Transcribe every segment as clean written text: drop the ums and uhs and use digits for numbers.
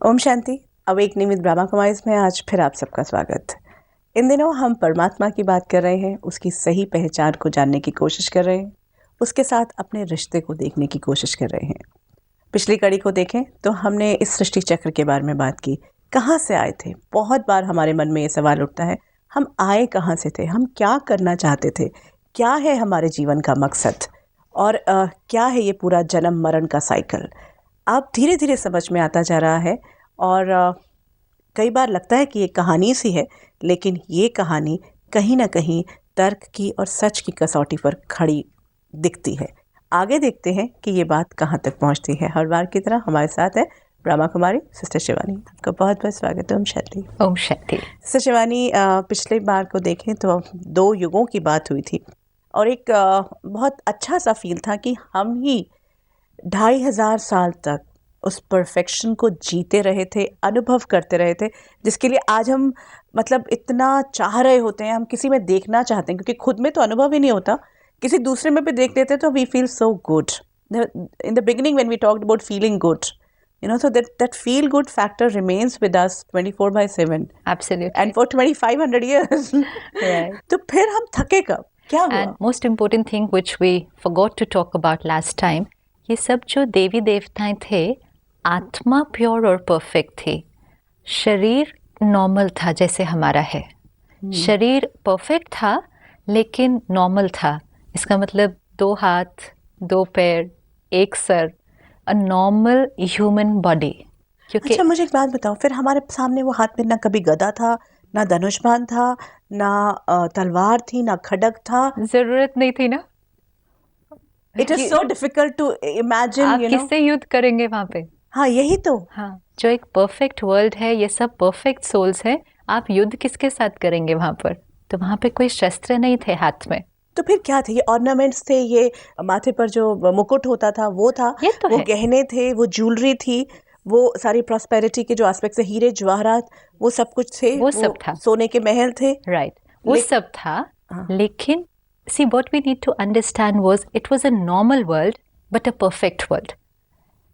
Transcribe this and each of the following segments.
ओम शांति। Awakening with Brahma Kumaris में आज फिर आप सबका स्वागत। इन दिनों हम परमात्मा की बात कर रहे हैं, उसकी सही पहचान को जानने की कोशिश कर रहे हैं, उसके साथ अपने रिश्ते को देखने की कोशिश कर रहे हैं। पिछली कड़ी को देखें तो हमने इस सृष्टि चक्र के बारे में बात की, कहाँ से आए थे। बहुत बार हमारे मन में ये सवाल उठता है, हम आए कहाँ से थे, हम क्या करना चाहते थे, क्या है हमारे जीवन का मकसद, और क्या है ये पूरा जन्म मरण का साइकिल। अब धीरे धीरे समझ में आता जा रहा है और कई बार लगता है कि ये कहानी सी है, लेकिन ये कहानी कहीं ना कहीं तर्क की और सच की कसौटी पर खड़ी दिखती है। आगे देखते हैं कि ये बात कहाँ तक पहुँचती है। हर बार की तरह हमारे साथ है ब्रह्मा कुमारी सिस्टर शिवानी। आपका बहुत बहुत स्वागत है। ओम शांति। ओम शांति। सिस्टर शिवानी, पिछले बार को देखें तो 2 युगों की बात हुई थी और एक बहुत अच्छा सा फील था कि हम ही 2500 साल तक उस परफेक्शन को जीते रहे थे, अनुभव करते रहे थे, जिसके लिए आज हम मतलब इतना चाह रहे होते हैं, हम किसी में देखना चाहते हैं, क्योंकि खुद में तो अनुभव ही नहीं होता, किसी दूसरे में भी देख लेते तो we feel so good. In the beginning when we talked about feeling good, so that feel good factor remains with us 24/7 Absolutely. and for 2500 years. Right. तो फिर हम थके कब, क्या हुआ? And most important thing which we forgot to talk about last time, ये सब जो देवी देवताएं थे, आत्मा प्योर और परफेक्ट थी, शरीर नॉर्मल था जैसे हमारा है। शरीर परफेक्ट था लेकिन नॉर्मल था। इसका मतलब 2 हाथ, 2 पैर, 1 sir, a normal human body. क्योंकि अच्छा, मुझे एक बात बताओ, फिर हमारे सामने वो हाथ में ना कभी गदा था, ना धनुष्मान था, ना तलवार थी, ना खड्ग था। जरूरत नहीं थी ना। It is so difficult to imagine, आप किससे युद्ध करेंगे वहां पे? हाँ, यही तो। हाँ, जो एक परफेक्ट वर्ल्ड है, ये सब परफेक्ट सोल्स हैं, आप युद्ध किसके साथ करेंगे वहां पर? तो वहां पे कोई शस्त्र नहीं थे हाथ में। तो फिर क्या थे? ये ऑर्नामेंट्स थे, ये माथे पर जो मुकुट होता था वो था, ये तो वो है। गहने थे, वो ज्वेलरी थी, वो सारी प्रॉस्पेरिटी के जो एस्पेक्ट्स है, हीरे जवाहरात, वो सब कुछ थे, वो सब था। सोने के महल थे। राइट, वो सब था। लेकिन see what we need to understand was it was a normal world but a perfect world.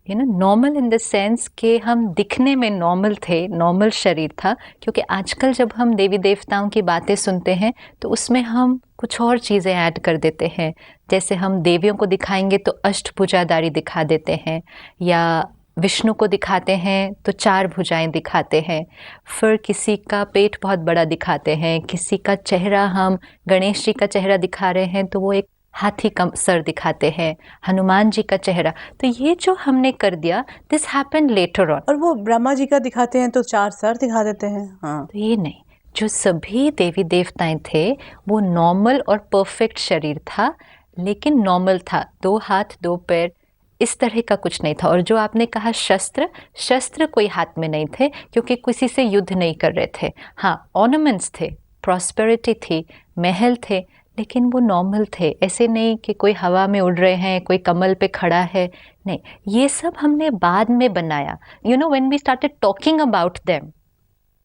You know, normal in the sense कि हम दिखने में नॉर्मल थे, नॉर्मल शरीर था। क्योंकि आजकल जब हम देवी देवताओं की बातें सुनते हैं तो उसमें हम कुछ और चीज़ें ऐड कर देते हैं। जैसे हम देवियों को दिखाएंगे तो अष्टभुजाधारी दिखा देते हैं, या विष्णु को दिखाते हैं तो 4 भुजाएं दिखाते हैं। फिर किसी का पेट बहुत बड़ा दिखाते हैं, किसी का चेहरा, हम गणेश जी का चेहरा दिखा रहे हैं तो वो एक हाथी का सर दिखाते हैं, हनुमान जी का चेहरा। तो ये जो हमने कर दिया, दिस हैपेंड लेटर ऑन। और वो ब्रह्मा जी का दिखाते हैं तो 4 सर दिखा देते हैं। हाँ, तो ये नहीं, जो सभी देवी देवताएं थे वो नॉर्मल और परफेक्ट शरीर था, लेकिन नॉर्मल था, 2 हाथ 2 पैर, इस तरह का कुछ नहीं था। और जो आपने कहा शस्त्र कोई हाथ में नहीं थे, क्योंकि किसी से युद्ध नहीं कर रहे थे। हाँ, ऑर्नामेंट्स थे, प्रॉस्पेरिटी थी, महल थे, लेकिन वो नॉर्मल थे। ऐसे नहीं कि कोई हवा में उड़ रहे हैं, कोई कमल पे खड़ा है, नहीं। ये सब हमने बाद में बनाया। You know, when we started talking about them,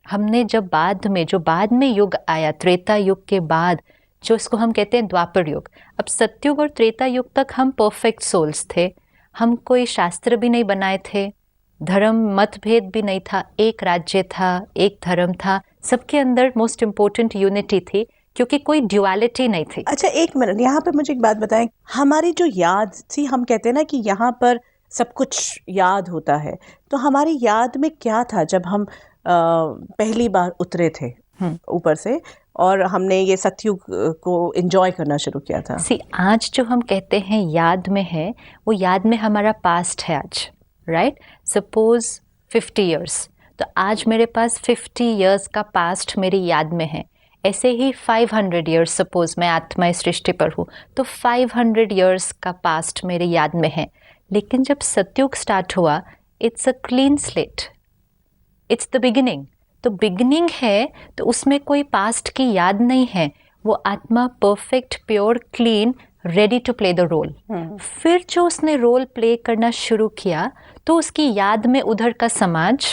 हमने जब बाद में युग आया, त्रेता युग के बाद, जो इसको हम कहते हैं द्वापर युग। अब सत्युग और त्रेता युग तक हम परफेक्ट सोल्स थे। हम कोई शास्त्र भी नहीं बनाए थे, धर्म मतभेद भी नहीं था, एक राज्य था, एक धर्म था, सबके अंदर मोस्ट इम्पोर्टेंट यूनिटी थी, क्योंकि कोई ड्युअलिटी नहीं थी। अच्छा, एक मिनट, यहाँ पे मुझे एक बात बताएं। हमारी जो याद थी, हम कहते हैं ना कि यहाँ पर सब कुछ याद होता है, तो हमारी याद में क्या था जब हम पहली बार उतरे थे ऊपर से और हमने ये सतयुग को एंजॉय करना शुरू किया था? आज जो हम कहते हैं याद में है, वो याद में हमारा पास्ट है आज, राइट? सपोज 50 ईयर्स, तो आज मेरे पास 50 ईयर्स का पास्ट मेरी याद में है। ऐसे ही 500 ईयर्स, सपोज मैं आत्मा इस सृष्टि पर हूँ, तो 500 ईयर्स का पास्ट मेरे याद में है। लेकिन जब सतयुग स्टार्ट हुआ, it's a clean slate, it's the beginning. तो बिगिनिंग है तो उसमें कोई पास्ट की याद नहीं है, वो आत्मा perfect, pure, clean, ready to play the role. फिर जो उसने रोल प्ले करना शुरू किया तो उसकी याद में उधर का समाज,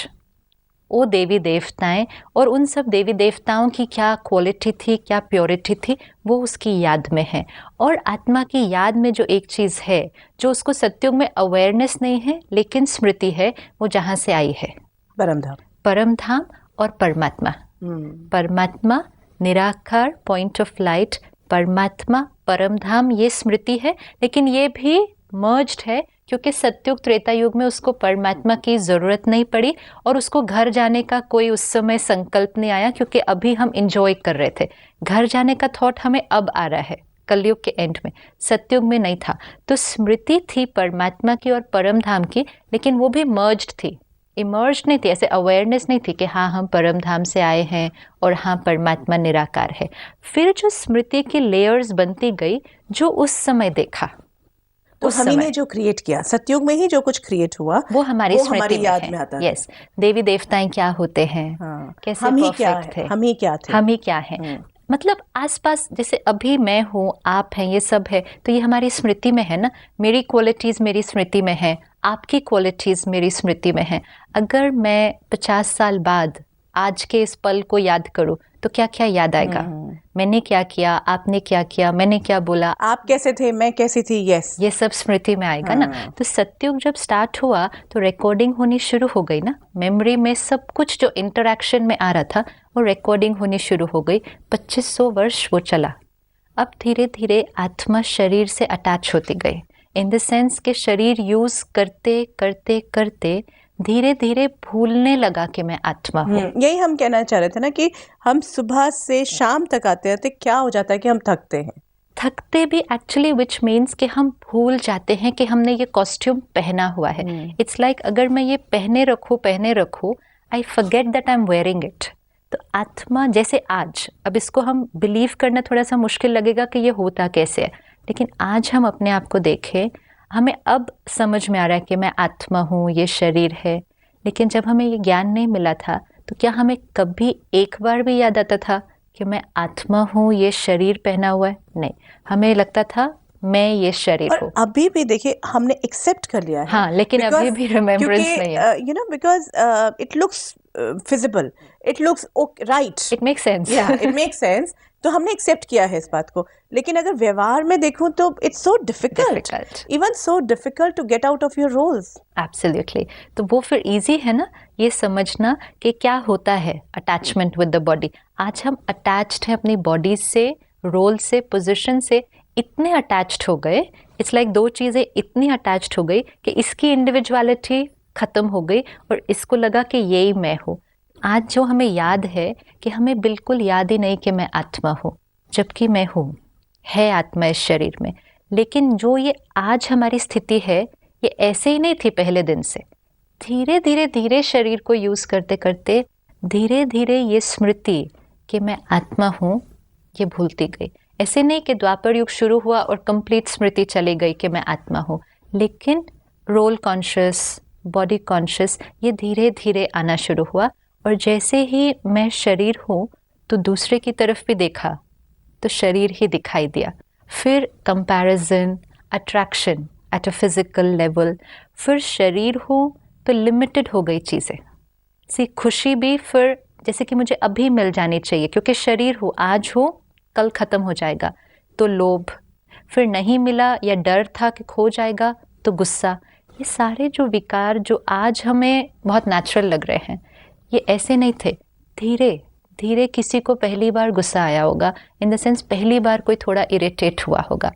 वो देवी देवताएं और उन सब देवी देवताओं की क्या क्वालिटी थी, क्या प्योरिटी थी, वो उसकी याद में है। और आत्मा की याद में जो एक चीज़ है जो उसको सत्युग में अवेयरनेस नहीं है लेकिन स्मृति है, वो जहाँ से आई है। परम धाम और परमात्मा। परमात्मा निराकार, पॉइंट ऑफ लाइट, परमात्मा, परम धाम, ये स्मृति है, लेकिन ये भी मर्ज्ड है क्योंकि सतयुग त्रेता युग में उसको परमात्मा की जरूरत नहीं पड़ी और उसको घर जाने का कोई उस समय संकल्प नहीं आया, क्योंकि अभी हम इंजॉय कर रहे थे। घर जाने का थॉट हमें अब आ रहा है, कलयुग के एंड में, सतयुग में नहीं था। तो स्मृति थी परमात्मा की और परम धाम की, लेकिन वो भी मर्ज्ड थी, इमर्ज नहीं थी, ऐसे अवेयरनेस नहीं थी कि हाँ हम परम धाम से आए हैं और हाँ परमात्मा निराकार है। फिर जो स्मृति की लेयर्स बनती गई, जो उस समय देखा, तो हमी ने जो क्रिएट किया, सतयुग में ही जो कुछ क्रिएट हुआ वो हमारी स्मृति में याद है। में आता है। यस, देवी देवताएं क्या होते हैं, कैसे परफेक्ट थे, हम ही क्या है। मतलब आसपास जैसे अभी मैं हूँ, आप हैं, ये सब है, तो ये हमारी स्मृति में है ना। मेरी क्वालिटीज मेरी स्मृति में है, आपकी क्वालिटीज मेरी स्मृति में है। अगर मैं 50 साल बाद आज के इस पल को याद करूँ तो क्या क्या याद आएगा? मैंने क्या किया, आपने क्या किया, मैंने क्या बोला, आप कैसे थे, मैं कैसी थी, यस, ये सब स्मृति में आएगा ना। तो सतयुग जब स्टार्ट हुआ तो रिकॉर्डिंग होनी शुरू हो गई ना, मेमोरी में सब कुछ जो इंटरैक्शन में आ रहा था वो रिकॉर्डिंग होनी शुरू हो गई। 2500 वर्ष वो चला। अब धीरे धीरे आत्मा शरीर से अटैच होती गई, इन द सेंस के शरीर यूज करते करते करते धीरे धीरे भूलने लगा कि मैं आत्मा हूँ। यही हम कहना चाह रहे थे ना कि हम सुबह से शाम तक आते हैं तो क्या हो जाता है कि हम थकते भी एक्चुअली, विच मीन्स कि हम भूल जाते हैं कि हमने ये कॉस्ट्यूम पहना हुआ है। इट्स लाइक अगर मैं ये पहने रखूँ, I forget that I am wearing it. तो आत्मा जैसे आज, अब इसको हम बिलीव करना थोड़ा सा मुश्किल लगेगा कि ये होता कैसे है, लेकिन आज हम अपने आप को देखें, हमें अब समझ में आ रहा है कि मैं आत्मा हूँ, ये शरीर है। लेकिन जब हमें ये ज्ञान नहीं मिला था तो क्या हमें कभी एक बार भी याद आता था कि मैं आत्मा हूँ, ये शरीर पहना हुआ है? नहीं, हमें लगता था मैं ये शरीर हूँ। अभी भी देखिए हमने एक्सेप्ट कर लिया है। हाँ, लेकिन अभी भी रिमेम्बरेंस नहीं है। You know, because it looks feasible, it looks right, it makes sense, it makes sense. तो हमने एक्सेप्ट किया है इस बात को, लेकिन अगर व्यवहार में देखूं तो it's so difficult, even so difficult to get out of your roles. Absolutely. तो वो फिर इजी है ना ये समझना कि क्या होता है अटैचमेंट विद द बॉडी। आज हम अटैच्ड हैं अपनी बॉडी से, रोल से, पोजीशन से, इतने अटैच्ड हो गए। इट्स लाइक दो चीजें इतनी अटैच्ड हो गई कि इसकी इंडिविजुअलिटी खत्म हो गई और इसको लगा कि यही मैं हूँ। आज जो हमें याद है कि हमें बिल्कुल याद ही नहीं कि मैं आत्मा हूँ, जबकि मैं हूँ, है आत्मा इस शरीर में। लेकिन जो ये आज हमारी स्थिति है, ये ऐसे ही नहीं थी पहले दिन से। धीरे धीरे धीरे शरीर को यूज करते करते धीरे धीरे ये स्मृति कि मैं आत्मा हूँ ये भूलती गई। ऐसे नहीं कि द्वापर युग शुरू हुआ और कंप्लीट स्मृति चली गई कि मैं आत्मा हूँ, लेकिन रोल कॉन्शियस, बॉडी कॉन्शियस, ये धीरे धीरे आना शुरू हुआ। और जैसे ही मैं शरीर हूँ तो दूसरे की तरफ भी देखा तो शरीर ही दिखाई दिया। फिर comparison, attraction at a physical level, फिर शरीर हूँ तो लिमिटेड हो गई चीज़ें। सी खुशी भी फिर जैसे कि मुझे अभी मिल जानी चाहिए क्योंकि शरीर हूँ, आज हूँ, कल ख़त्म हो जाएगा, तो लोभ। फिर नहीं मिला या डर था कि खो जाएगा तो गुस्सा। ये सारे जो विकार जो आज हमें बहुत नेचुरल लग रहे हैं, ये ऐसे नहीं थे। धीरे धीरे किसी को पहली बार गुस्सा आया होगा, इन द सेंस पहली बार कोई थोड़ा इरिटेट हुआ होगा,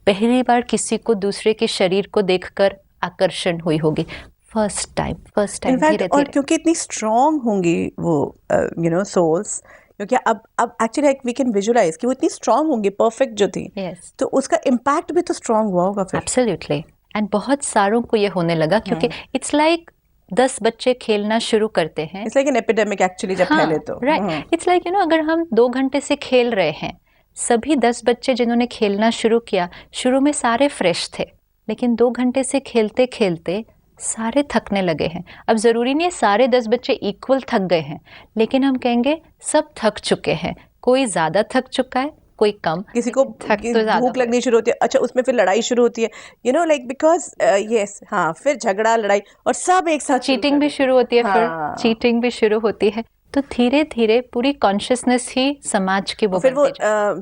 पहली बार किसी को दूसरे के शरीर को देखकर आकर्षण हुई होगी, फर्स्ट टाइम धीरे और क्योंकि इतनी स्ट्रॉन्ग होंगी वो यू नो सोल्स, क्योंकि अब एक्चुअली वी कैन विजुअलाइज कि वो इतनी स्ट्रॉन्ग होंगी, परफेक्ट जो थी। yes. तो उसका इम्पैक्ट भी तो स्ट्रॉन्ग हुआ होगा फिर। एब्सोल्युटली। एंड बहुत सारों को ये होने लगा क्योंकि इट्स लाइक 10 बच्चे खेलना शुरू करते हैं। It's like an epidemic actually जब फैले तो। Right, it's like you know अगर हम 2 घंटे से खेल रहे हैं, सभी 10 बच्चे जिन्होंने खेलना शुरू किया, शुरू में सारे फ्रेश थे, लेकिन 2 घंटे से खेलते खेलते सारे थकने लगे हैं। अब जरूरी नहीं है सारे 10 बच्चे इक्वल थक गए हैं, लेकिन हम कहेंगे सब थक चुके हैं। कोई ज्यादा थक चुका है, कोई कम, किसी को भूख लगनी शुरू होती है। अच्छा, उसमें फिर लड़ाई शुरू होती है, you know like because yes, हाँ, फिर झगड़ा, लड़ाई, और सब एक साथ चीटिंग भी शुरू होती है। फिर चीटिंग भी शुरू होती है। तो धीरे धीरे पूरी कॉन्शियसनेस ही समाज की वो फिर वो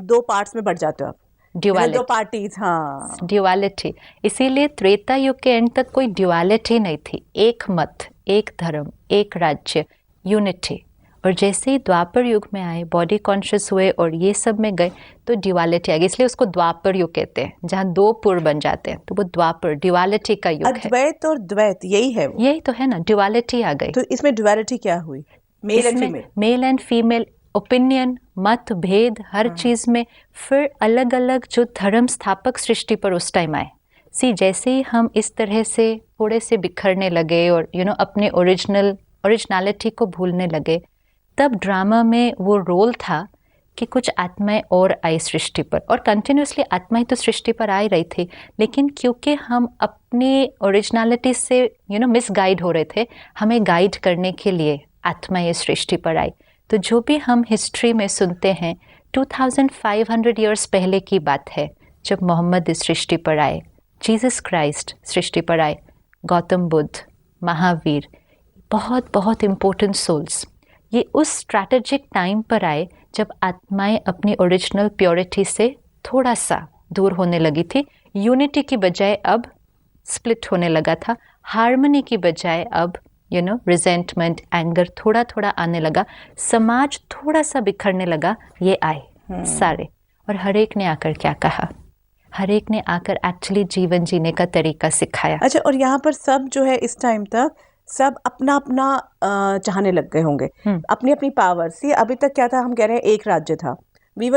2 पार्ट्स में बढ़ जाते हो आप, ड्यूअलिटी, 2 पार्टीज। हाँ, ड्यूअलिटी। इसीलिए त्रेता युग के एंड तक कोई ड्यूअलिटी नहीं थी, एक मत, एक धर्म, एक राज्य, यूनिटी। और जैसे ही द्वापर युग में आए, बॉडी कॉन्शियस हुए और ये सब में गए, तो ड्युअलिटी आ गई। इसलिए उसको द्वापर युग कहते हैं, जहाँ दो पुर बन जाते हैं, तो वो द्वापर, ड्युअलिटी का युग है। अद्वैत और द्वैत यही है वो? यही तो है ना, ड्युअलिटी आ गई। तो इसमें ड्युअलिटी क्या हुई? Male and female, male and female, opinion, मत भेद, हर चीज में। फिर अलग अलग जो धर्म स्थापक सृष्टि पर उस टाइम आए। जैसे ही हम इस तरह से थोड़े से बिखरने लगे और अपने ओरिजिनलिटी को भूलने लगे, तब ड्रामा में वो रोल था कि कुछ आत्माएं और आई सृष्टि पर, और कंटिन्यूसली आत्माएं तो सृष्टि पर आ ही रही थी, लेकिन क्योंकि हम अपनी ओरिजिनलिटी से मिसगाइड हो रहे थे, हमें गाइड करने के लिए आत्माएं इस सृष्टि पर आई। तो जो भी हम हिस्ट्री में सुनते हैं, 2500 ईयर्स पहले की बात है, जब मोहम्मद इस सृष्टि पर आए, जीसस क्राइस्ट सृष्टि पर आए, गौतम बुद्ध, महावीर, बहुत बहुत इम्पोर्टेंट सोल्स, ये उस स्ट्रैटेजिक टाइम पर आए जब आत्माएं अपनी ओरिजिनल प्योरिटी से थोड़ा सा दूर होने लगी थी। यूनिटी की बजाय अब स्प्लिट होने लगा था, हार्मनी की बजाय अब रिजेंटमेंट, एंगर थोड़ा थोड़ा आने लगा, समाज थोड़ा सा बिखरने लगा। ये आए सारे, और हर एक ने आकर क्या कहा? हर एक ने आकर एक्चुअली जीवन जीने का तरीका सिखाया। अच्छा, और यहाँ पर सब जो है इस टाइम तक सब अपना अपना चाहने लग गए होंगे, अपनी अपनी पावर। सी अभी तक क्या था, हम कह रहे हैं एक राज्य था, we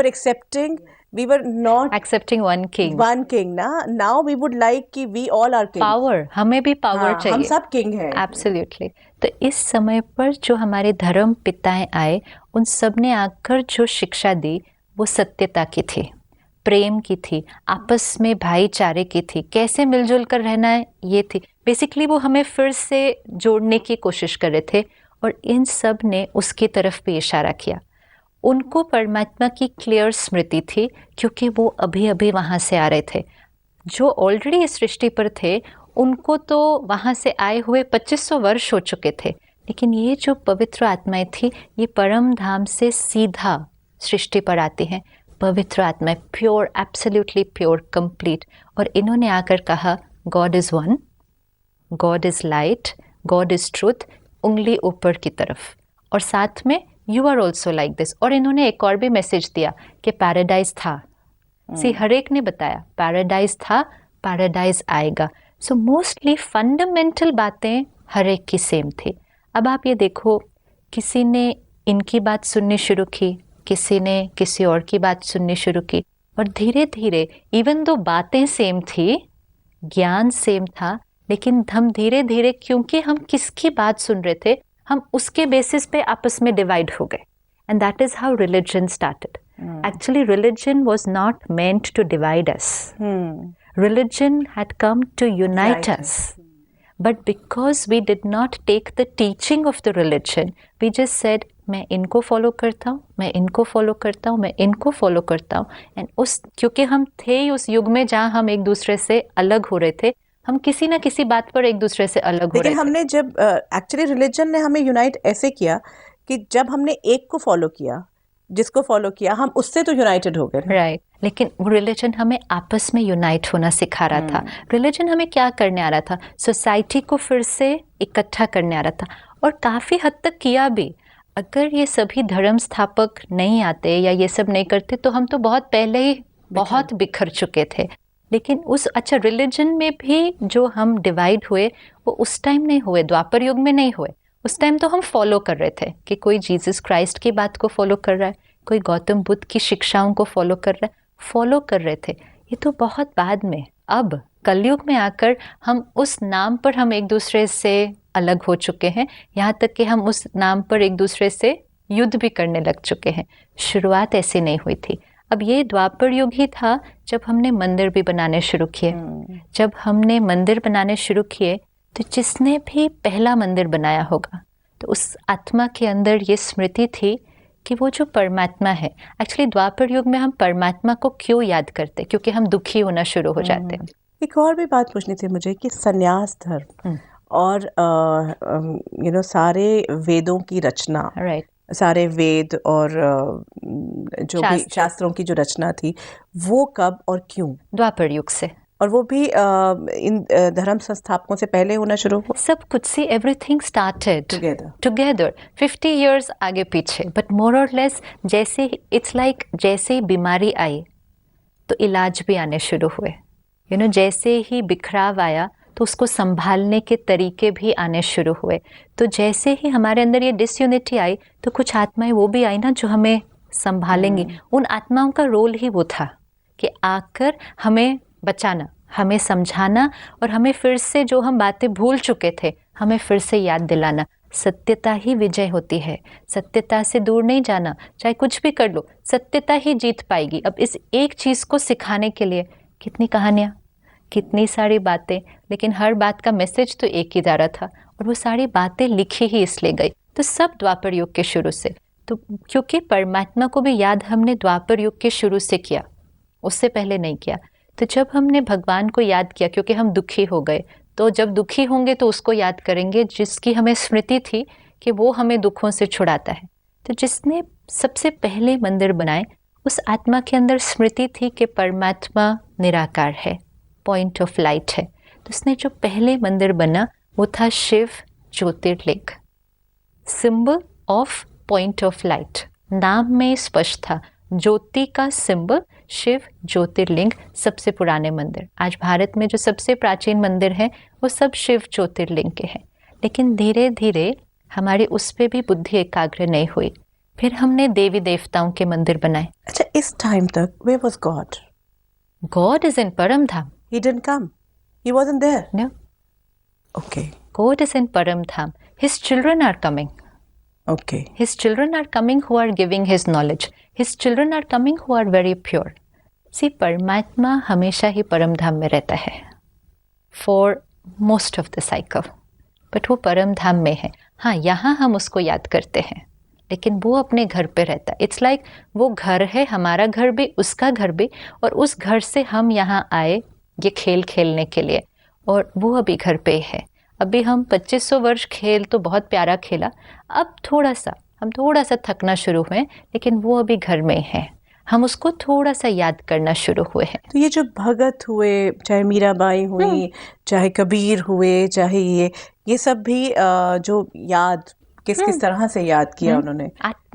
were not accepting one king ना। now we would like कि we all are king, power, हमें भी पावर चाहिए, हम सब किंग हैं। एब्सोल्युटली। तो इस समय पर जो हमारे धर्म पिताएं आए, उन सब ने आकर जो शिक्षा दी वो सत्यता की थी, प्रेम की थी, आपस में भाईचारे की थी, कैसे मिलजुल कर रहना है ये थी। बेसिकली वो हमें फिर से जोड़ने की कोशिश कर रहे थे, और इन सब ने उसकी तरफ भी इशारा किया। उनको परमात्मा की क्लियर स्मृति थी, क्योंकि वो अभी अभी वहाँ से आ रहे थे। जो ऑलरेडी इस सृष्टि पर थे, उनको तो वहाँ से आए हुए 2500 वर्ष हो चुके थे, लेकिन ये जो पवित्र आत्माएं थी, ये परम धाम से सीधा सृष्टि पर आती हैं, पवित्र आत्माएं, प्योर, एब्सोल्युटली प्योर, कंप्लीट। और इन्होंने आकर कहा, God is one, God is light, God is truth, उंगली ऊपर की तरफ, और साथ में you are also like this. और इन्होंने एक और भी मैसेज दिया कि पैराडाइज था। हर एक ने बताया पैराडाइज था, पैराडाइज आएगा। सो मोस्टली फंडामेंटल बातें हर एक की सेम थी। अब आप ये देखो, किसी ने इनकी बात सुननी शुरू की, किसी ने किसी और की बात सुननी शुरू की, और धीरे धीरे इवन दो बातें सेम थी, ज्ञान सेम था, लेकिन हम धीरे धीरे, क्योंकि हम किसकी बात सुन रहे थे, हम उसके बेसिस पे आपस में डिवाइड हो गए। And that is how religion started. Actually, religion was not meant to divide us. Religion had come to unite us. But because we did not take the teaching of the religion, we just said, मैं इनको follow करता हूँ, मैं इनको follow करता हूँ, मैं इनको फॉलो करता हूँ। एंड क्योंकि हम थे उस युग में जहाँ हम एक दूसरे से अलग हो रहे थे, हम किसी ना किसी बात पर एक दूसरे से अलग हो रहे थे। लेकिन हमने जब एक्चुअली रिलीजन ने हमें यूनाइट ऐसे किया कि जब हमने एक को फॉलो किया, जिसको फॉलो किया, हम उससे तो यूनाइटेड हो गए। राइट, लेकिन वो रिलीजन हमें आपस में यूनाइट होना सिखा रहा था। रिलीजन हमें क्या करने आ रहा था? सोसाइटी को फिर से इकट्ठा करने आ रहा था, और काफ़ी हद तक किया भी। अगर ये सभी धर्म स्थापक नहीं आते या ये सब नहीं करते, तो हम तो बहुत पहले ही बहुत बिखर चुके थे। लेकिन रिलीजन में भी जो हम डिवाइड हुए, वो उस टाइम नहीं हुए, द्वापर युग में नहीं हुए। उस टाइम तो हम फॉलो कर रहे थे कि कोई जीसस क्राइस्ट की बात को फॉलो कर रहा है, कोई गौतम बुद्ध की शिक्षाओं को फॉलो कर रहा है, फॉलो कर रहे थे। ये तो बहुत बाद में, अब कलयुग में आकर हम उस नाम पर हम एक दूसरे से अलग हो चुके हैं, यहाँ तक कि हम उस नाम पर एक दूसरे से युद्ध भी करने लग चुके हैं। शुरुआत ऐसी नहीं हुई थी। अब ये द्वापर युग ही था जब हमने मंदिर भी बनाने शुरू किए। जब हमने मंदिर बनाने शुरू किए, तो जिसने भी पहला मंदिर बनाया होगा, तो उस आत्मा के अंदर ये स्मृति थी कि वो जो परमात्मा है, एक्चुअली द्वापर युग में हम परमात्मा को क्यों याद करते? क्योंकि हम दुखी होना शुरू हो जाते हैं। एक और भी बात पूछनी थी मुझे कि संन्यास धर्म और सारे वेदों की रचना, सारे वेद और जो भी शास्त्रों की जो रचना थी, वो कब और क्यों? द्वापर युग से। और वो भी इन धर्म संस्थापकों से पहले होना शुरू हुआ। सब कुछ see everything started together 50 years आगे पीछे, बट मोर और लेस जैसे इट्स लाइक जैसे ही बीमारी आई तो इलाज भी आने शुरू हुए। जैसे ही बिखराव आया तो उसको संभालने के तरीके भी आने शुरू हुए। तो जैसे ही हमारे अंदर ये डिसयूनिटी आई तो कुछ आत्माएं वो भी आई ना जो हमें संभालेंगी। उन आत्माओं का रोल ही वो था कि आकर हमें बचाना, हमें समझाना और हमें फिर से जो हम बातें भूल चुके थे हमें फिर से याद दिलाना। सत्यता ही विजय होती है, सत्यता से दूर नहीं जाना। चाहे कुछ भी कर लो, सत्यता ही जीत पाएगी। अब इस एक चीज़ को सिखाने के लिए कितनी कहानियाँ, कितनी सारी बातें, लेकिन हर बात का मैसेज तो एक ही जा रहा था और वो सारी बातें लिखी ही इसलिए गई। तो सब द्वापर युग के शुरू से, तो क्योंकि परमात्मा को भी याद हमने द्वापर युग के शुरू से किया, उससे पहले नहीं किया। तो जब हमने भगवान को याद किया क्योंकि हम दुखी हो गए, तो जब दुखी होंगे तो उसको याद करेंगे जिसकी हमें स्मृति थी कि वो हमें दुखों से छुड़ाता है। तो जिसने सबसे पहले मंदिर बनाए उस आत्मा के अंदर स्मृति थी कि परमात्मा निराकार है, पॉइंट ऑफ लाइट है। तो उसने जो पहले मंदिर बना वो था Shiva jyotirlinga, symbol of point of light. नाम में स्पष्ट था, ज्योति का सिंबल, शिव ज्योतिर्लिंग, सबसे पुराने मंदिर। आज भारत में जो सबसे प्राचीन मंदिर हैं वो सब शिव ज्योतिर्लिंग के हैं। लेकिन धीरे धीरे हमारी उस पर भी बुद्धि एकाग्र नहीं हुई, फिर हमने देवी देवताओं के मंदिर बनाए। अच्छा, इस टाइम तक where was God? God is in Param Dham. He didn't come. He wasn't there. No. Okay. God is in Param Dham. His children are coming. Okay. His children are coming who are giving his knowledge. His children are coming who are very pure. See, परमात्मा हमेशा ही परम धाम में रहता है for most of the cycle. But वो परम धाम में है। हाँ, यहाँ हम उसको याद करते हैं, लेकिन वो अपने घर पे रहता है। इट्स लाइक वो घर है, हमारा घर भी, उसका घर भी, और उस घर से हम यहाँ आए ये खेल खेलने के लिए, और वो अभी घर पे है। अभी हम 2500 वर्ष खेल तो बहुत प्यारा खेला, अब हम थोड़ा सा थकना शुरू हुए, लेकिन वो अभी घर में है, हम उसको थोड़ा सा याद करना शुरू हुए हैं। तो ये जो भगत हुए, चाहे मीराबाई हुई, चाहे कबीर हुए, चाहे ये सब भी जो याद किस तरह से याद किया उन्होंने?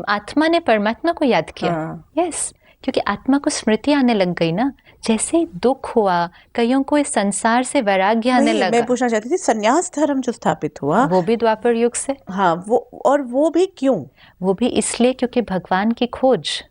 आत्मा ने परमात्मा को याद किया। यस, क्योंकि आत्मा को स्मृति आने लग गई ना। जैसे दुख हुआ, कईयों को इस संसार से वैराग्य आने लगा। मैं पूछना चाहती थी, संन्यास धर्म जो स्थापित हुआ वो भी द्वापर युग से। हाँ, वो भी क्यों? वो भी इसलिए क्योंकि भगवान की खोज।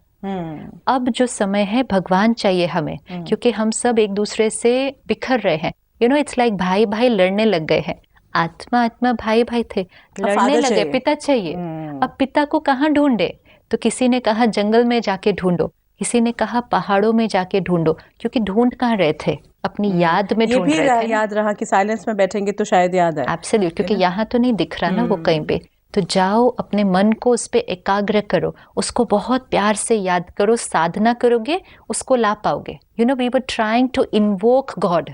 अब जो समय है भगवान चाहिए हमें, क्योंकि हम सब एक दूसरे से बिखर रहे हैं। इट्स लाइक भाई भाई लड़ने लग गए हैं। आत्मा भाई भाई थे, लड़ने लगे, पिता चाहिए। अब पिता को कहाँ ढूंढे? तो किसी ने कहा जंगल में जाके ढूंढो, किसी ने कहा पहाड़ों में जाके ढूंढो, क्योंकि ढूंढ कहाँ रहे थे? अपनी याद में ढूंढ रहे थे। याद रहा कि साइलेंस में बैठेंगे तो शायद याद आए। एब्सोल्यूट, क्योंकि यहाँ तो नहीं दिख रहा ना वो कहीं पे। तो जाओ अपने मन को उस पे एकाग्र करो, उसको बहुत प्यार से याद करो, साधना करोगे उसको ला पाओगे। We were trying to invoke God,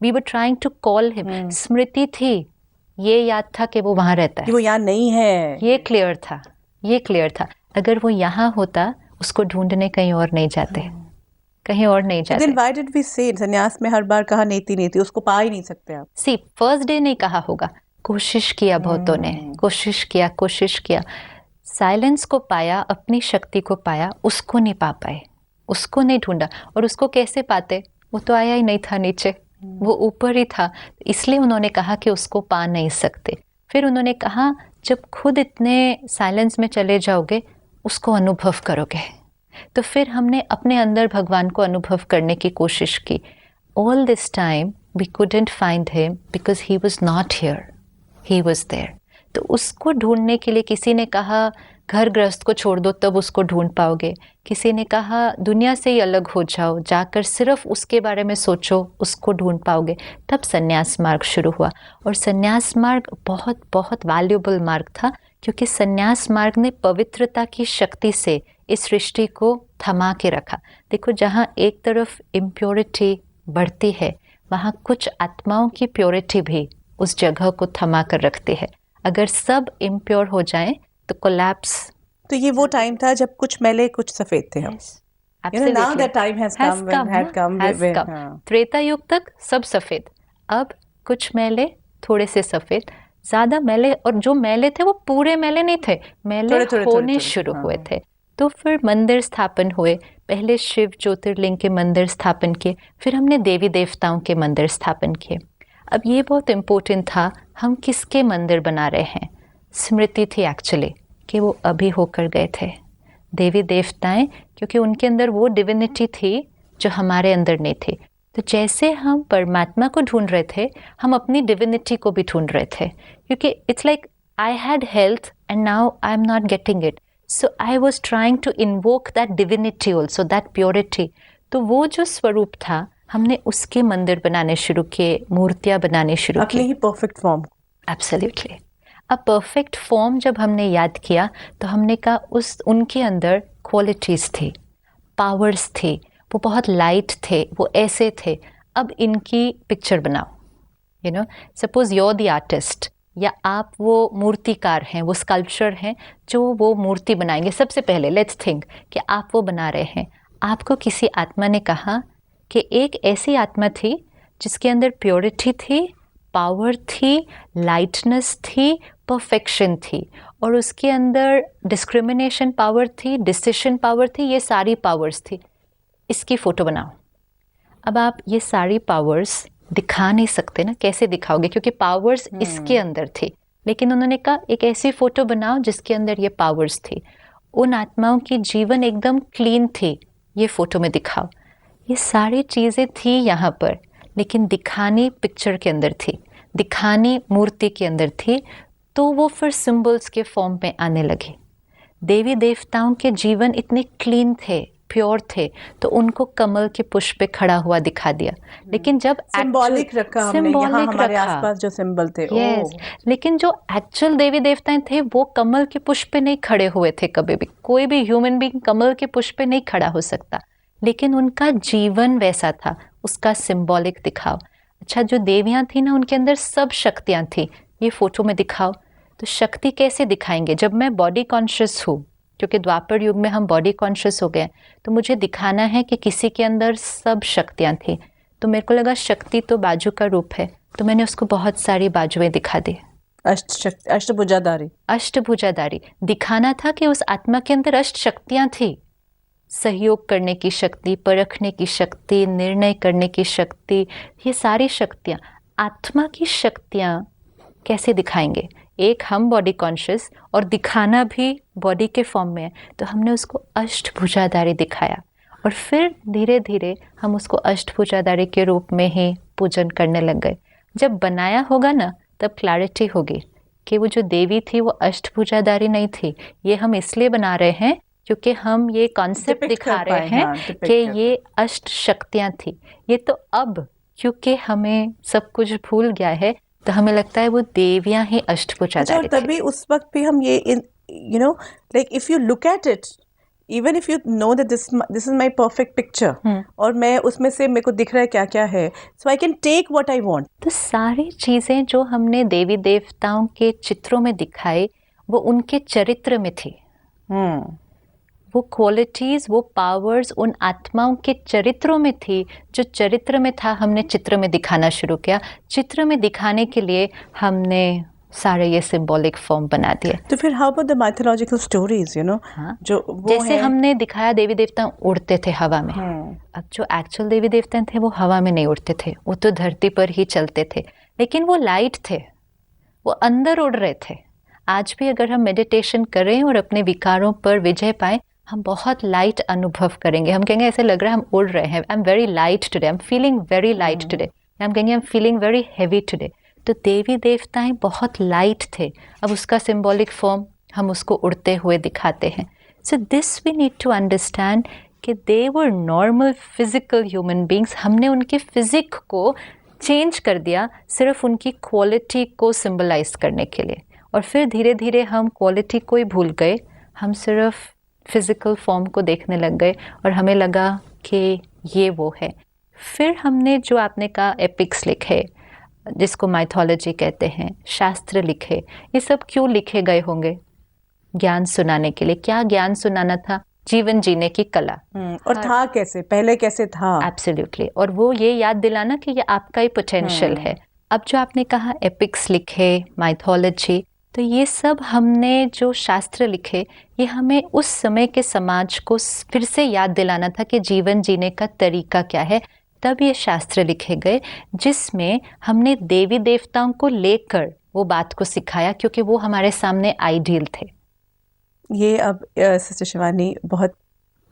we were trying to call him. स्मृति थी, ये याद था कि वो वहां रहता है, वो यहाँ नहीं है, ये क्लियर था। अगर वो यहाँ होता, उसको ढूंढने कहीं और नहीं जाते, कहीं और नहीं जाते। Then why did we say संन्यास में हर बार कहा नेति, उसको पा ही नहीं सकते आप? सी फर्स्ट डे नहीं कहा होगा, कोशिश किया बहुतों ने, कोशिश किया, साइलेंस को पाया, अपनी शक्ति को पाया, उसको नहीं पा पाए, उसको नहीं ढूंढा। और उसको कैसे पाते? वो तो आया ही नहीं था नीचे, वो ऊपर ही था। इसलिए उन्होंने कहा कि उसको पा नहीं सकते। फिर उन्होंने कहा जब खुद इतने साइलेंस में चले जाओगे उसको अनुभव करोगे। तो फिर हमने अपने अंदर भगवान को अनुभव करने की कोशिश की। All this time we couldn't find him because he was not here, he was there. तो उसको ढूंढने के लिए किसी ने कहा घर गृहस्थ को छोड़ दो तब उसको ढूंढ पाओगे, किसी ने कहा दुनिया से ही अलग हो जाओ, जाकर सिर्फ उसके बारे में सोचो, उसको ढूंढ पाओगे। तब संन्यास मार्ग शुरू हुआ, और संन्यास मार्ग बहुत बहुत वैल्यूएबल मार्ग था, क्योंकि संन्यास मार्ग ने पवित्रता की शक्ति से इस सृष्टि को थमा के रखा। देखो, जहाँ एक तरफ इम्प्योरिटी बढ़ती है, वहाँ कुछ आत्माओं की प्योरिटी भी उस जगह को थमा कर रखती है। अगर सब इम्प्योर हो जाएं तो कोलैप्स। तो ये वो टाइम था जब कुछ मैले कुछ सफ़ेद थे हम। now the time has come when Treta युग तक सब सफेद, अब कुछ मैले, थोड़े से सफेद, ज्यादा मैले, और जो मैले थे वो पूरे मैले नहीं थे, मैले होने शुरू हुए थे। तो फिर मंदिर स्थापन हुए, पहले शिव ज्योतिर्लिंग के मंदिर स्थापन किए, फिर हमने देवी देवताओं के मंदिर स्थापन किए। अब ये बहुत इम्पोर्टेंट था, हम किसके मंदिर बना रहे हैं। स्मृति थी एक्चुअली कि वो अभी होकर गए थे, देवी देवताएं, क्योंकि उनके अंदर वो डिविनिटी थी जो हमारे अंदर नहीं थी। तो जैसे हम परमात्मा को ढूंढ रहे थे, हम अपनी डिविनिटी को भी ढूंढ रहे थे, क्योंकि it's like I had health and now I am not getting it, so I was trying to invoke that divinity also, that purity. तो वो जो स्वरूप था, हमने उसके मंदिर बनाने शुरू किए, मूर्तियां बनाने शुरू की, अपने ही परफेक्ट फॉर्म। एब्सोल्युटली। अब परफेक्ट फॉर्म जब हमने याद किया तो हमने कहा उनके अंदर क्वालिटीज़ थी, पावर्स थी, वो बहुत लाइट थे, वो ऐसे थे। अब इनकी पिक्चर बनाओ, you know, suppose you are the artist, या आप वो मूर्तिकार हैं, वो स्कल्पचर हैं जो वो मूर्ति बनाएंगे। सबसे पहले लेट्स थिंक कि आप वो बना रहे हैं, आपको किसी आत्मा ने कहा कि एक ऐसी आत्मा थी जिसके अंदर प्योरिटी थी, पावर थी, लाइटनेस थी, परफेक्शन थी, और उसके अंदर डिस्क्रिमिनेशन पावर थी, डिसीजन पावर थी, ये सारी पावर्स थी। इसकी फ़ोटो बनाओ। अब आप ये सारी पावर्स दिखा नहीं सकते ना, कैसे दिखाओगे, क्योंकि पावर्स इसके अंदर थी। लेकिन उन्होंने कहा एक ऐसी फ़ोटो बनाओ जिसके अंदर ये पावर्स थी। उन आत्माओं की जीवन एकदम क्लीन थी, ये फ़ोटो में दिखाओ। ये सारी चीज़ें थी यहाँ पर, लेकिन दिखानी पिक्चर के अंदर थी, दिखानी मूर्ति के अंदर थी। तो वो फिर सिंबल्स के फॉर्म में आने लगे। देवी देवताओं के जीवन इतने क्लीन थे, प्योर थे, तो उनको कमल के पुष्प पे खड़ा हुआ दिखा दिया। लेकिन जब सिंबॉलिक रखा हमने, यहाँ हमारे आसपास जो सिंबल थे, लेकिन जो एक्चुअल देवी देवताएं थे वो कमल के पुष्प पे नहीं खड़े हुए थे कभी भी। कोई भी ह्यूमन बीइंग कमल के पुष्प पे नहीं खड़ा हो सकता, लेकिन उनका जीवन वैसा था, उसका सिंबॉलिक दिखाओ। अच्छा, जो देवियां थी ना, उनके अंदर सब शक्तियां थी, ये फोटो में दिखाओ। तो शक्ति कैसे दिखाएंगे? जब मैं बॉडी कॉन्शियस हूँ, क्योंकि द्वापर युग में हम बॉडी कॉन्शियस हो गए, तो मुझे दिखाना है कि किसी के अंदर सब शक्तियाँ थी। तो मेरे को लगा शक्ति तो बाजू का रूप है, तो मैंने उसको बहुत सारी बाजुएं दिखा दी। अष्टभुजाधारी दिखाना था कि उस आत्मा के अंदर अष्ट शक्तियाँ थी। सहयोग करने की शक्ति, परखने की शक्ति, निर्णय करने की शक्ति, ये सारी शक्तियाँ। आत्मा की शक्तियाँ कैसे दिखाएंगे? एक हम बॉडी कॉन्शियस और दिखाना भी बॉडी के फॉर्म में है, तो हमने उसको अष्टभुजाधारी दिखाया। और फिर धीरे धीरे हम उसको अष्टभुजाधारी के रूप में ही पूजन करने लग गए। जब बनाया होगा ना, तब क्लैरिटी होगी कि वो जो देवी थी वो अष्टभुजाधारी नहीं थी। ये हम इसलिए बना रहे हैं क्योंकि हम ये कॉन्सेप्ट दिखा रहे हैं कि ये अष्ट शक्तियाँ थी। ये तो अब क्योंकि हमें सब कुछ भूल गया है, तो हमें लगता है वो देवियां ही अष्टभुजाधारी थी। तभी उस वक्त भी हम ये you know like if you look at it, even if you know that this is my perfect picture, और मैं उसमें से मेरे को दिख रहा है क्या क्या है, so I can take what I want. तो सारी चीजें जो हमने देवी देवताओं के चित्रों में दिखाई, वो उनके चरित्र में थी। वो क्वालिटीज, वो पावर्स उन आत्माओं के चरित्रों में थी। जो चरित्र में था हमने चित्र में दिखाना शुरू किया। चित्र में दिखाने के लिए हमने सारे ये सिंबॉलिक फॉर्म बना दिए। तो फिर how about the mythological stories, you know, जो वो जैसे हमने दिखाया देवी देवता उड़ते थे हवा में। अब जो एक्चुअल देवी देवता थे वो हवा में नहीं उड़ते थे, वो तो धरती पर ही चलते थे, लेकिन वो लाइट थे, वो अंदर उड़ रहे थे। आज भी अगर हम मेडिटेशन करें और अपने विकारों पर विजय पाएं, हम बहुत लाइट अनुभव करेंगे। हम कहेंगे ऐसे लग रहा है हम उड़ रहे हैं, I am very light today, I am feeling very light today. हम कहेंगे I am feeling very heavy today. तो देवी देवताएं बहुत लाइट थे। अब उसका सिंबॉलिक फॉर्म हम उसको उड़ते हुए दिखाते हैं। So this we need to understand कि they were normal physical human beings. हमने उनके फिजिक को चेंज कर दिया सिर्फ उनकी क्वालिटी को सिंबलाइज करने के लिए, और फिर धीरे धीरे हम क्वालिटी को ही भूल गए। हम सिर्फ फिजिकल फॉर्म को देखने लग गए और हमें लगा कि ये वो है। फिर हमने जो आपने कहा एपिक्स लिखे, जिसको माइथोलॉजी कहते हैं, शास्त्र लिखे, ये सब क्यों लिखे गए होंगे? ज्ञान सुनाने के लिए। क्या ज्ञान सुनाना था? जीवन जीने की कला। और था कैसे, पहले कैसे था? एब्सोल्युटली। और वो ये याद दिलाना कि ये आपका ही पोटेंशियल है। अब जो आपने कहा एपिक्स लिखे, माइथोलॉजी, तो ये सब हमने जो शास्त्र लिखे, ये हमें उस समय के समाज को फिर से याद दिलाना था कि जीवन जीने का तरीका क्या है। तब ये शास्त्र लिखे गए जिसमें हमने देवी देवताओं को लेकर वो बात को सिखाया, क्योंकि वो हमारे सामने आइडियल थे। ये अब सिस्टर शिवानी बहुत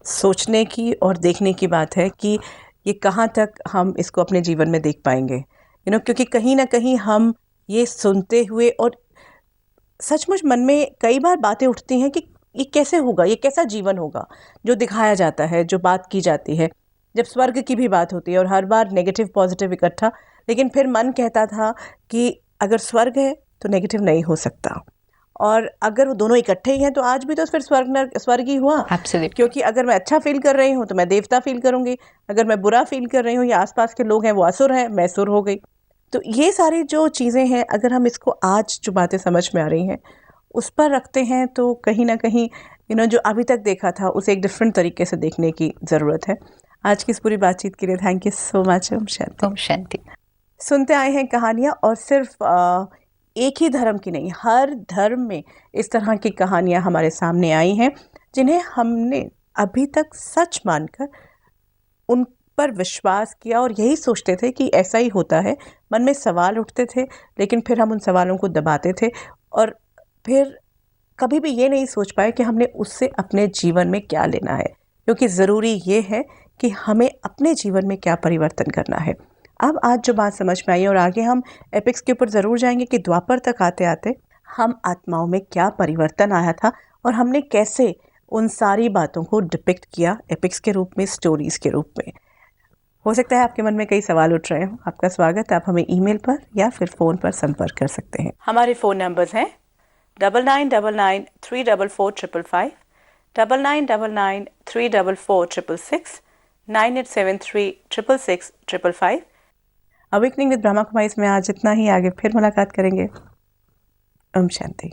सोचने की और देखने की बात है कि ये कहाँ तक हम इसको अपने जीवन में देख पाएंगे, क्योंकि कहीं ना कहीं हम ये सुनते हुए और सचमुच मन में कई बार बातें उठती हैं कि ये कैसे होगा, ये कैसा जीवन होगा जो दिखाया जाता है, जो बात की जाती है। जब स्वर्ग की भी बात होती है और हर बार नेगेटिव पॉजिटिव इकट्ठा, लेकिन फिर मन कहता था कि अगर स्वर्ग है तो नेगेटिव नहीं हो सकता, और अगर वो दोनों इकट्ठे ही हैं तो आज भी तो फिर स्वर्ग ही हुआ। Absolutely. क्योंकि अगर मैं अच्छा फील कर रही हूँ तो मैं देवता फील करूँगी, अगर मैं बुरा फील कर रही हूँ या आसपास के लोग हैं वो असुर हैं, मैं सुर हो गई। तो ये सारी जो चीज़ें हैं, अगर हम इसको आज जो बातें समझ में आ रही हैं उस पर रखते हैं तो कहीं ना कहीं जो अभी तक देखा था उसे एक डिफरेंट तरीके से देखने की ज़रूरत है। आज की इस पूरी बातचीत के लिए thank you so much. Om Shanti. Om Shanti. सुनते आए हैं कहानियाँ, और सिर्फ एक ही धर्म की नहीं, हर धर्म में इस तरह की कहानियाँ हमारे सामने आई हैं जिन्हें हमने अभी तक सच मानकर उन पर विश्वास किया और यही सोचते थे कि ऐसा ही होता है। मन में सवाल उठते थे लेकिन फिर हम उन सवालों को दबाते थे और फिर कभी भी ये नहीं सोच पाए कि हमने उससे अपने जीवन में क्या लेना है, क्योंकि ज़रूरी ये है कि हमें अपने जीवन में क्या परिवर्तन करना है। अब आज जो बात समझ में आई, और आगे हम एपिक्स के ऊपर ज़रूर जाएंगे कि द्वापर तक आते आते हम आत्माओं में क्या परिवर्तन आया था और हमने कैसे उन सारी बातों को डिपिक्ट किया एपिक्स के रूप में, स्टोरीज़ के रूप में। हो सकता है आपके मन में कई सवाल उठ रहे हो। आपका स्वागत है। आप हमें ईमेल पर या फिर फ़ोन पर संपर्क कर सकते हैं। हमारे फ़ोन नंबर्स हैं 9999344555, 9999344666, 9873666655। अवेकनिंग विद ब्रह्मा कुमारीज में आज इतना ही। आगे फिर मुलाकात करेंगे। ओम शांति।